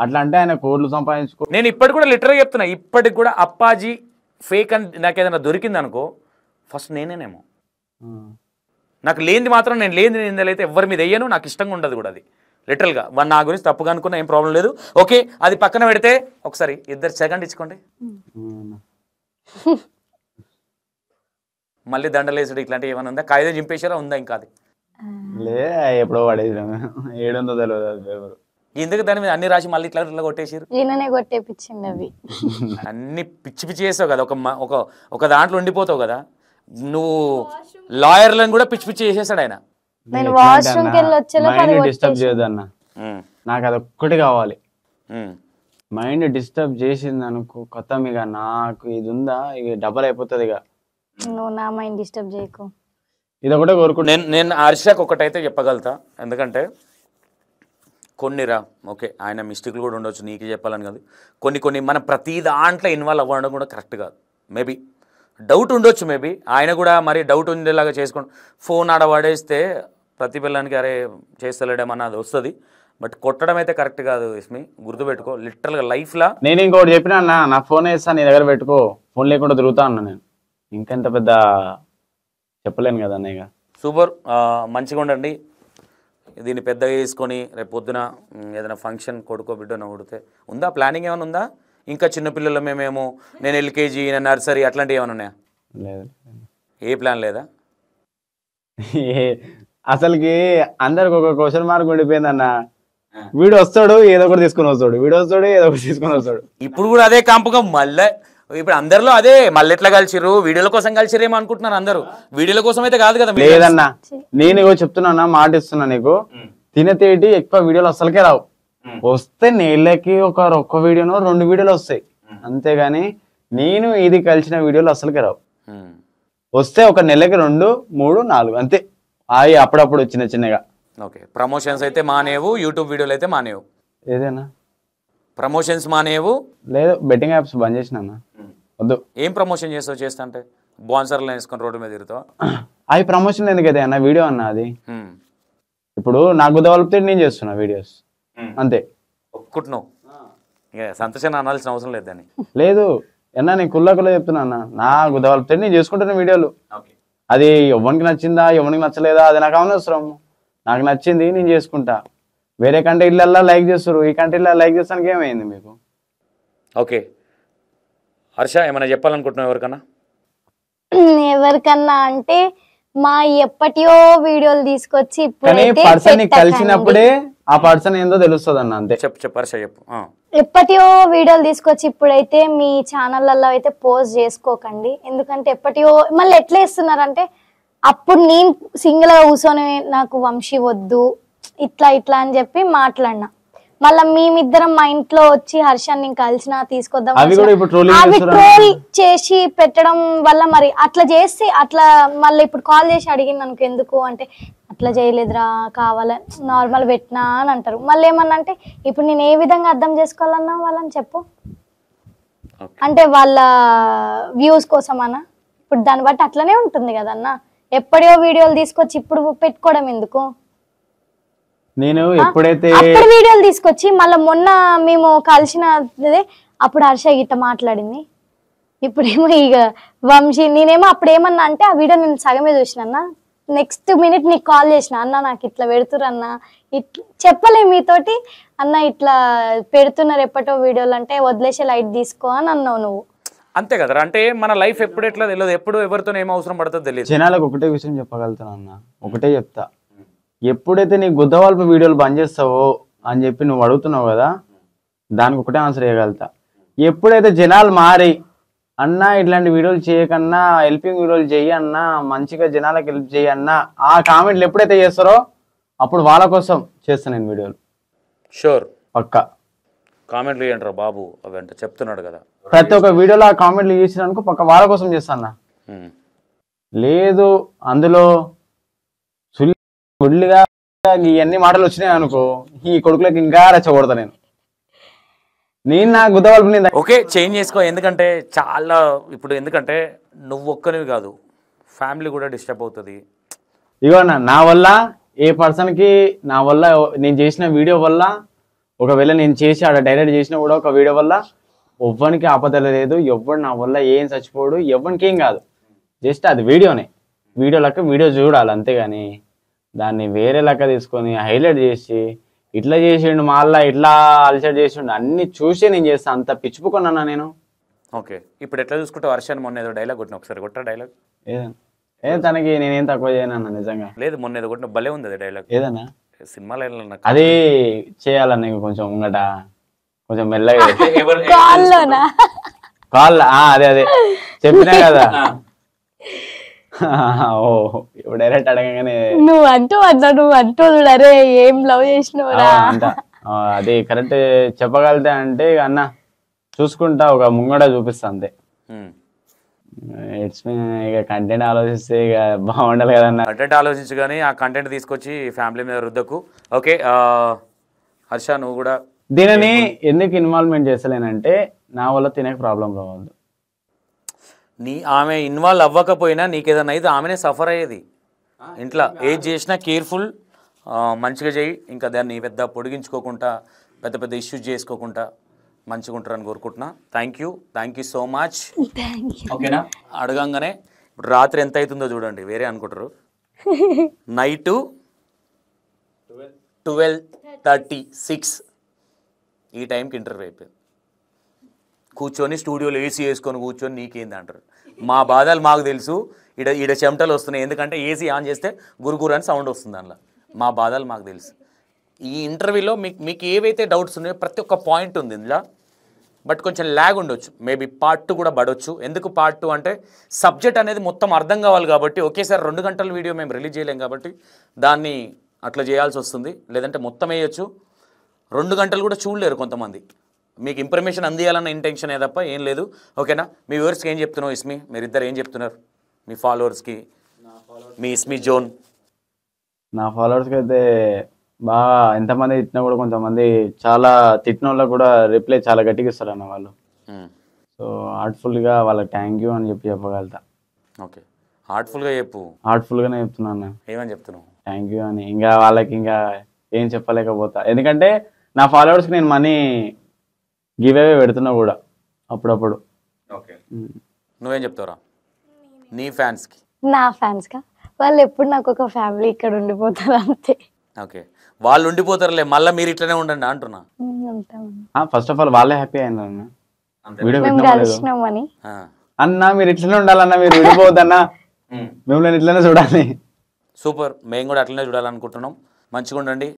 అట్లా అంటే ఆయన కోట్లు సంపాదించుకో. నేను ఇప్పటికి కూడా లిటరల్గా చెప్తున్నా, ఇప్పటికి కూడా అప్పాజీ ఫేక్ అని నాకు ఏదైనా దొరికింది అనుకో ఫస్ట్ నేనేనేమో. నాకు లేనిది మాత్రం నేను లేనిది నిందలైతే ఎవరి మీద వెయ్యను, నాకు ఇష్టంగా ఉండదు కూడా అది. లిటరల్గా వన్ నా గురించి తప్పుగా అనుకున్నా ఏం ప్రాబ్లం లేదు. ఓకే, అది పక్కన పెడితే ఒకసారి ఇద్దరు సెకండ్ ఇచ్చుకోండి. మళ్ళీ దండలేసుడు ఇట్లాంటివి ఏమైనా ఉందా? కాగితం చింపేశారా ఉందా ఇంకా? అది లే ఎప్పుడో పడేసాం, 700 తెలియదు. ఎందుకు దాని మీద అన్ని రాసి మళ్ళీ ఇట్లా ఇట్లా కొట్టేసారు? ఈయననే కొట్టేపించింది అవి. అన్ని పిచ్చి పిచ్చి చేసావు కదా, ఒక దాంట్లో ఉండిపోతావు కదా నువ్వు. లాయర్లను కూడా పిచ్చి పిచ్చి చేసేసాడు ఆయన. నేను వాష్రూమ్ కి వెళ్ళి వచ్చేలా డిస్టర్బ్ చేయదు అన్న, నాకు అది ఒక్కటి కావాలి. మైండ్ డిస్టర్బ్ చేసింది అనుకో కొత్త ఇక నాకు ఇది ఉందా ఇక డబల్ అయిపోతుంది. ఇక నువ్వు నా మైండ్ డిస్టర్బ్ చేయకు, ఇది ఒకటే కోరుకుంటా. నేను హర్షకు ఒకటైతే చెప్పగలుగుతా, ఎందుకంటే కొన్నిరా ఓకే ఆయన మిస్టేక్లు కూడా ఉండొచ్చు, నీకు చెప్పాలని కాదు. కొన్ని మన ప్రతి దాంట్లో ఇన్వాల్వ్ అవ్వడం కూడా కరెక్ట్ కాదు. మేబీ డౌట్ ఉండొచ్చు, మేబీ ఆయన కూడా మరి డౌట్ ఉండేలాగా చేసుకోండి. ఫోన్ ఆడ పడేస్తే ప్రతి పిల్లానికి అరే చేస్తలేడేమన్నది వస్తుంది. బట్ కొట్టడం అయితే కరెక్ట్ కాదు ఇస్మి, గుర్తుపెట్టుకో. లిటరల్గా లైఫ్లో నేను ఇంకోటి చెప్పినా అన్న, నా ఫోన్ వేస్తాను నీ దగ్గర పెట్టుకో, ఫోన్ లేకుండా తిరుగుతా అన్న. నేను ఇంకెంత పెద్ద చెప్పలేను కదా అన్నయ్య. సూపర్, మంచిగా ఉండండి. దీన్ని పెద్దగా వేసుకొని రేపు పొద్దున ఏదైనా ఫంక్షన్ కొడుకో బిడ్డనో కొడితే ఉందా ప్లానింగ్ ఏమైనా ఉందా? ఇంకా చిన్నపిల్లలు మేమేమో నేను ఎల్కేజీ నేను నర్సరీ అట్లాంటివి ఏమైనా ఉన్నాయా? లేదు, ఏ ప్లాన్ లేదా? అసలుకి అందరికి ఒక క్వశ్చన్ మార్క్ ఉండిపోయింది అన్న. వీడు వస్తాడు ఏదో ఒకటి తీసుకుని వస్తాడు, వీడు వస్తాడు ఏదో ఒకటి తీసుకుని వస్తాడు. ఇప్పుడు కూడా అదే కాంపకం మళ్ళీ. ఇప్పుడు అందరిలో అదే మళ్ళీ ఎట్లా కలిసిర్రు, వీడియోల కోసం కలిసిరేమో అనుకుంటున్నారు అందరూ. వీడియోల కోసం అయితే కాదు కదా. లేదన్నా, నేను ఇగో చెప్తున్నా, మాట ఇస్తున్నా నీకు, తినతేటి ఎక్కువ వీడియోలు అసలుకే రావు. వస్తే నెలకి ఒక్క వీడియోనో 2 వీడియోలు వస్తాయి అంతేగాని నేను ఇది కలిసిన వీడియోలు అసలుకే రావు. వస్తే ఒక నెలకి 2, 3, 4 అంతే. అవి అప్పుడప్పుడు చిన్న చిన్నగా. ఓకే, ప్రమోషన్స్ అయితే మానేవు, యూట్యూబ్ వీడియోలు అయితే మానేవు. ఏదైనా ప్రమోషన్స్ మానేవు? లేదు, బెట్టింగ్ యాప్స్ బంద్ చేసిన వద్దు. ఏం ప్రమోషన్ చేస్తావు? చేస్తా అంటే బాన్సర్లు వేసుకొని రోడ్డు మీద తిరుగుతావు? అవి ప్రమోషన్ ఎందుకైతే అన్న, వీడియో అన్న అది. ఇప్పుడు నాకు డెవలప్ నేను చేస్తున్నా వీడియోస్ అంతే. ఒప్పుకుంటున్నావు, ఇక సంతోషాన్ని అనాల్సిన అవసరం లేదు దాన్ని. లేదు అన్న, నేను కుల్లా చెప్తున్నా అన్న, నాకు డెవలప్ నేను చేసుకుంటున్నా వీడియోలు. అది ఎవరికి నచ్చిందా ఎవరికి నచ్చలేదా అది నాకు అనవసరం. నాకు నచ్చింది నేను చేసుకుంటా. వేరే కంట్రీలలో లైక్ చేస్తారు, ఈ కంట్రీలో లైక్ చేస్తానికి ఏమైంది మీకు? ఓకే హర్ష, ఏమైనా చెప్పాలనుకుంటున్నావు ఎవరికన్నా? ఎవరికన్నా అంటే మా ఎప్పటియో వీడియోలు తీసుకొచ్చి పర్సన్ కలిసినప్పుడే ఆ పర్సన్ ఏందో తెలుస్తుంది అన్న, అంతే. చెప్పు హర్ష చెప్పు. ఎప్పటియో వీడియోలు తీసుకొచ్చి ఇప్పుడైతే మీ ఛానళ్ళల్లో అయితే పోస్ట్ చేసుకోకండి. ఎందుకంటే ఎప్పటియో మళ్ళీ ఎట్లా ఇస్తున్నారంటే, అప్పుడు నేను సింగిల్ గా కూర్చొని నాకు వంశీ వద్దు ఇట్లా ఇట్లా అని చెప్పి మాట్లాడినా, మళ్ళీ మేమిద్దరం మా ఇంట్లో వచ్చి హర్షాన్ని కలిసిన తీసుకొద్దాం అవి ట్రోల్ చేసి పెట్టడం వల్ల మరి అట్లా చేసి అట్లా మళ్ళీ ఇప్పుడు కాల్ చేసి అడిగింది అనుకో ఎందుకు అంటే అట్లా చేయలేదురా కావాలని నార్మల్ పెట్టినా అని అంటారు. మళ్ళీ ఏమన్నా అంటే ఇప్పుడు నేను ఏ విధంగా అర్థం చేసుకోవాలన్నా వాళ్ళని చెప్పు, అంటే వాళ్ళ వ్యూస్ కోసం అన్నా. ఇప్పుడు దాన్ని బట్టి అట్లనే ఉంటుంది కదన్నా. ఎప్పుడో వీడియోలు తీసుకొచ్చి ఇప్పుడు పెట్టుకోవడం ఎందుకు? నేను ఎప్పుడైతే అప్పుడు వీడియోలు తీసుకొచ్చి మళ్ళీ మొన్న మేము కలిసినదే అప్పుడు హర్ష గిట్ట మాట్లాడింది, ఇప్పుడేమో ఇక వంశీ. నేనేమో అప్పుడు ఏమన్నా అంటే ఆ వీడియో నేను సగమే చూసిన, నెక్స్ట్ మినిట్ నీకు కాల్ చేసిన, అన్న నాకు ఇట్లా పెడుతురు అన్న, ఇట్లా చెప్పలే మీతోటి అన్న ఇట్లా పెడుతున్నారు ఎప్పటో వీడియోలు అంటే వదిలేసే లైట్ తీసుకో అని అన్నావు నువ్వు. అంతే కదా, అంటే మన లైఫ్ ఎప్పుడు ఎట్లా తెలియదు, ఎప్పుడు ఎవరితో ఏం అవసరం పడుతుందో తెలియదు. జనాలకు ఒకటే విషయం చెప్పగలుగుతాను అన్న, ఒకటే చెప్తా, ఎప్పుడైతే నీ గుద్దవాల్ప వీడియోలు బంద్ చేస్తావో అని చెప్పి నువ్వు అడుగుతున్నావు కదా, దానికి ఒకటే ఆన్సర్ చేయగలుగుతా. ఎప్పుడైతే జనాలు మారి అన్నా ఇట్లాంటి వీడియోలు చేయకన్నా హెల్పింగ్ వీడియోలు చెయ్యన్నా మంచిగా జనాలకు హెల్ప్ చేయన్నా ఆ కామెంట్లు ఎప్పుడైతే చేస్తారో అప్పుడు వాళ్ళ కోసం చేస్తాను నేను వీడియోలు. షూర్, పక్కా కామెంట్లు ఏంటారా బాబు అవి అంటే చెప్తున్నాడు కదా. ప్రతి ఒక్క వీడియోలో ఆ కామెంట్లు చేసినానుకో పక్క వాళ్ళ కోసం చేస్తాను. లేదు అందులో గుడ్లుగా ఇవన్నీ మాటలు వచ్చినాయి అనుకో, ఈ కొడుకులకి ఇంకా రెచ్చగొడతా నేను నా గుద్దవలపు. ఓకే, చేంజ్ చేసుకో. ఎందుకంటే చాలా ఇప్పుడు ఎందుకంటే నువ్వు ఒక్కనివి కాదు, ఫ్యామిలీ కూడా డిస్టర్బ్ అవుతుంది. ఇగో నా వల్ల ఏ పర్సన్కి, నా వల్ల నేను చేసిన వీడియో వల్ల, ఒకవేళ నేను చేసి ఆడ డైరెక్ట్ చేసినా కూడా ఒక వీడియో వల్ల ఎవ్వనికి ఆపద లేదు, ఎవ్వడు నా వల్ల ఏం చచ్చిపోడు, ఎవ్వనికి ఏం కాదు. జస్ట్ అది వీడియోనే, వీడియో లెక్క వీడియో చూడాలి అంతేగాని దాన్ని వేరే లెక్క తీసుకొని హైలైట్ చేసి ఇట్లా చేసిండు మళ్ళా ఇట్లా అల్సైడ్ చేసిండు అన్ని చూసి నేను చేస్తాను. అంత పిచ్చిపోకున్నా నేను. ఓకే, ఇప్పుడు ఎట్లా చూసుకుంటే వర్షాన్ని మొన్న ఏదో డైలాగ్ కొట్టిన, ఒకసారి కొట్ట డైలాగ్. ఏదన్నా తనకి నేనేం తక్కువ చేయనన్నా నిజంగా. లేదు, మొన్న ఏదో కొట్టిన భలే ఉంది అది డైలాగ్. ఏదన్నా సినిమాలో అది చేయాలన్న కొంచెం ముంగట కొంచెం మెల్లగా కాల్ అదే అదే చెప్పినా కదా. ఓ ఇప్పుడు డైరెక్ట్ అడగగానే నువ్వు అంటూ అరే ఏం లవ్ చేసినవరా అంట. అది కరెక్ట్ చెప్పగలితే అంటే అన్న చూసుకుంటా ఒక ముంగట చూపిస్తా అంతే. ఇట్స్ ఇక కంటెంట్ ఆలోచిస్తే ఇక బాగుండాలి కదన్న. కంటెంట్ ఆలోచించు కానీ ఆ కంటెంట్ తీసుకొచ్చి ఫ్యామిలీ మీద రుద్దకు. ఓకే హర్ష, నువ్వు కూడా దీనిని ఎందుకు ఇన్వాల్వ్మెంట్ చేస్తలేనంటే నా వల్ల తినక ప్రాబ్లం రావద్దు. ఆమె ఇన్వాల్వ్ అవ్వకపోయినా నీకేదన్నా అయితే ఆమెనే సఫర్ అయ్యేది. ఇంట్లో ఏది చేసినా కేర్ఫుల్ మంచిగా చేయి. ఇంకా దాన్ని పెద్ద పొడిగించుకోకుండా పెద్ద పెద్ద ఇష్యూస్ చేసుకోకుండా మంచిగా ఉంటారని కోరుకుంటున్నా. Thank you so much. ఓకేనా, అడగంగానే ఇప్పుడు రాత్రి ఎంత అవుతుందో చూడండి, వేరే అనుకుంటారు. నైటు 12:36 ఈ టైంకి ఇంటర్వ్యూ అయిపోయింది. కూర్చొని స్టూడియోలో ఏసీ వేసుకొని కూర్చొని నీకేంది అంటారు. మా బాధలు మాకు తెలుసు. ఈడ చెమటలు వస్తున్నాయి, ఎందుకంటే ఏసీ ఆన్ చేస్తే గురుగురు అని సౌండ్ వస్తుంది అందులో. మా బాధలు మాకు తెలుసు. ఈ ఇంటర్వ్యూలో మీకు ఏవైతే డౌట్స్ ఉన్నాయో ప్రతి ఒక్క పాయింట్ ఉంది ఇందులో. బట్ కొంచెం ల్యాగ్ ఉండొచ్చు, మేబీ పార్ట్ 2 కూడా పడవచ్చు. ఎందుకు పార్ట్ 2 అంటే సబ్జెక్ట్ అనేది మొత్తం అర్థం కావాలి కాబట్టి. ఒకేసారి 2 గంటల వీడియో మేము రిలీజ్ చేయలేం కాబట్టి దాన్ని అట్లా చేయాల్సి వస్తుంది. లేదంటే మొత్తం వేయచ్చు. 2 గంటలు కూడా చూడలేరు కొంతమంది. మీకు ఇన్ఫర్మేషన్ అందియాలన్న ఇంటెన్షన్ తప్ప ఏం లేదు. ఓకేనా, మీ వ్యూవర్స్కి ఏం చెప్తున్నావు ఇస్మి? మీరిద్దరు ఏం చెప్తున్నారు మీ ఫాలోవర్స్కి? మీ ఇస్మి జోన్. నా ఫాలోవర్స్కి అయితే బాగా ఎంతమంది తిట్టినా కూడా కొంతమంది చాలా తిట్టిన వాళ్ళకి కూడా రిప్లై చాలా గట్టిగా ఇస్తారు అన్న వాళ్ళు. సో హార్ట్ఫుల్గా వాళ్ళకి థ్యాంక్ యూ అని చెప్పగలుగుతా. ఓకే, హార్ట్ఫుల్గా చెప్పు. హార్ట్ఫుల్గానే చెప్తున్నాను. ఏమని చెప్తున్నావు? థ్యాంక్ యూ అని. ఇంకా వాళ్ళకి ఇంకా ఏం చెప్పలేకపోతా, ఎందుకంటే నా ఫాలోవర్స్కి నేను మనీ గివ్ అవే పెడుతున్నా కూడా అప్పుడప్పుడు. ఓకే, నువ్వేం చెప్తావురా నీ ఫ్యాన్స్కి? నా ఫ్యాన్స్ కా వాళ్ళు ఎప్పుడు నాకు ఒక ఫ్యామిలీ ఇక్కడ ఉండిపోతారు అంతే. ఓకే, వాళ్ళు ఉండిపోతారులే, మళ్ళీ మీరు ఇట్లనే ఉండండి అంటున్నా. ఫస్ట్ ఆఫ్ ఆల్ వాళ్ళే హ్యాపీ అయినా వీడియో మేము కలిసినామని. అన్న మీరు ఇట్లనే ఉండాలన్నా, మీరు విడిపోవద్దన్నా, మిమ్మల్ని ఇట్లనే చూడాలి. సూపర్, మేము కూడా అట్లనే చూడాలనుకుంటున్నాం. మంచిగా ఉండండి.